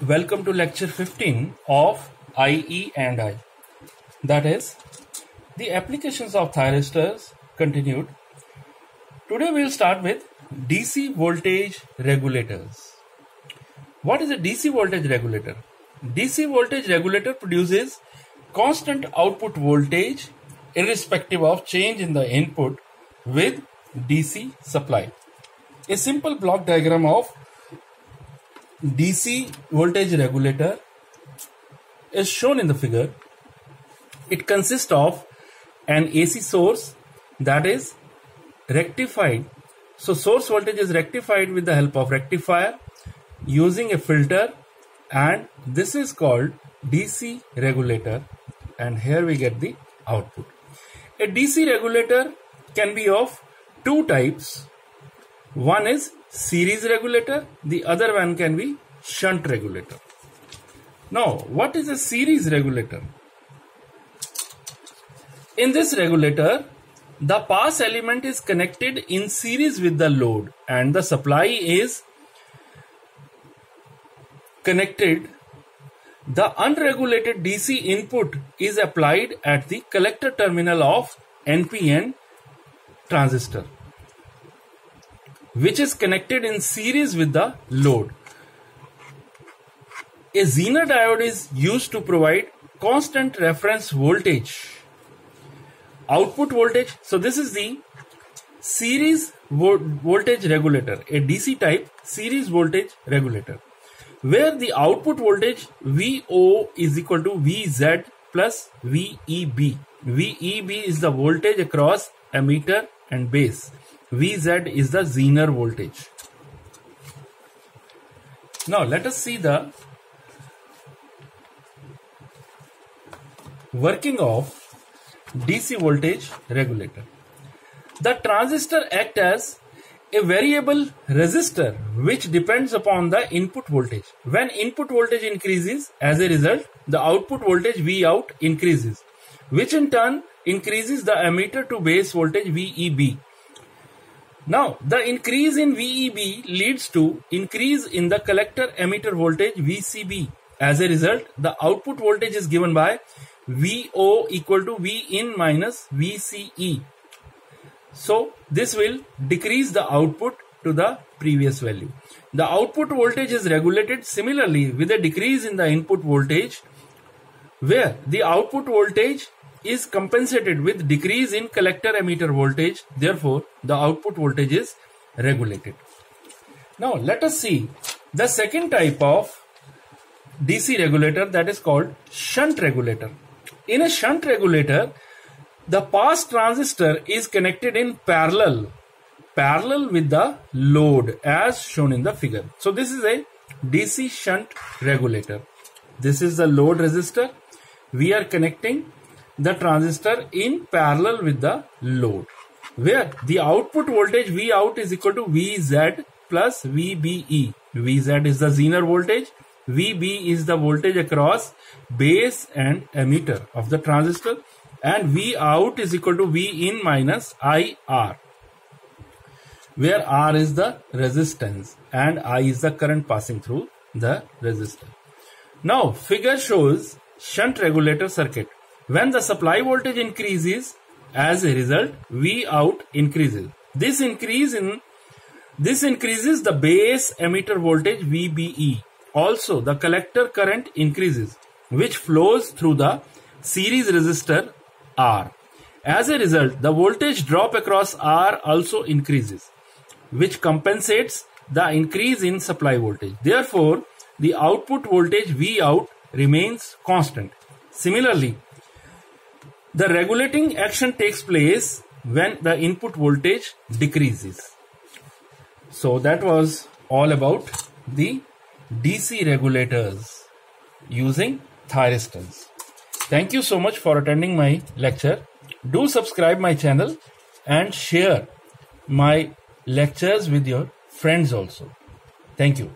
Welcome to lecture 15 of IE and I. That is, the applications of thyristors continued. Today we will start with DC voltage regulators. What is a DC voltage regulator? DC voltage regulator produces constant output voltage irrespective of change in the input with DC supply. A simple block diagram of DC voltage regulator is shown in the figure. It consists of an AC source that is rectified. So source voltage is rectified with the help of rectifier using a filter, and this is called DC regulator, and here we get the output. A DC regulator can be of two types. One is series regulator, the other one can be shunt regulator. Now, what is a series regulator? In this regulator, the pass element is connected in series with the load and the supply is connected. The unregulated DC input is applied at the collector terminal of NPN transistor, which is connected in series with the load. A Zener diode is used to provide constant reference voltage. Output voltage, so this is the series voltage regulator, a DC type series voltage regulator, where the output voltage VO is equal to VZ plus VEB. VEB is the voltage across emitter and base. VZ is the Zener voltage. Now let us see the working of DC voltage regulator. The transistor acts as a variable resistor which depends upon the input voltage. When input voltage increases, as a result, the output voltage Vout increases, which in turn increases the emitter to base voltage VEB. Now, the increase in VEB leads to increase in the collector emitter voltage VCB. As a result, the output voltage is given by VO equal to Vin minus VCE. So, this will decrease the output to the previous value. The output voltage is regulated similarly with a decrease in the input voltage, where the output voltage is compensated with decrease in collector emitter voltage. Therefore, the output voltage is regulated. Now, let us see the second type of DC regulator, that is called shunt regulator. In a shunt regulator, the pass transistor is connected in parallel with the load as shown in the figure. So, this is a DC shunt regulator. This is the load resistor. We are connecting the transistor in parallel with the load, where the output voltage Vout is equal to VZ plus VBE. VZ is the Zener voltage, VB is the voltage across base and emitter of the transistor, and Vout is equal to Vin minus IR, where R is the resistance and I is the current passing through the resistor. Now, figure shows shunt regulator circuit. When the supply voltage increases, as a result, Vout increases. This increases the base emitter voltage VBE. Also, the collector current increases, which flows through the series resistor R. As a result, the voltage drop across R also increases, which compensates the increase in supply voltage. Therefore, the output voltage Vout remains constant. Similarly, the regulating action takes place when the input voltage decreases. So that was all about the DC regulators using thyristors. Thank you so much for attending my lecture. Do subscribe my channel and share my lectures with your friends also. Thank you.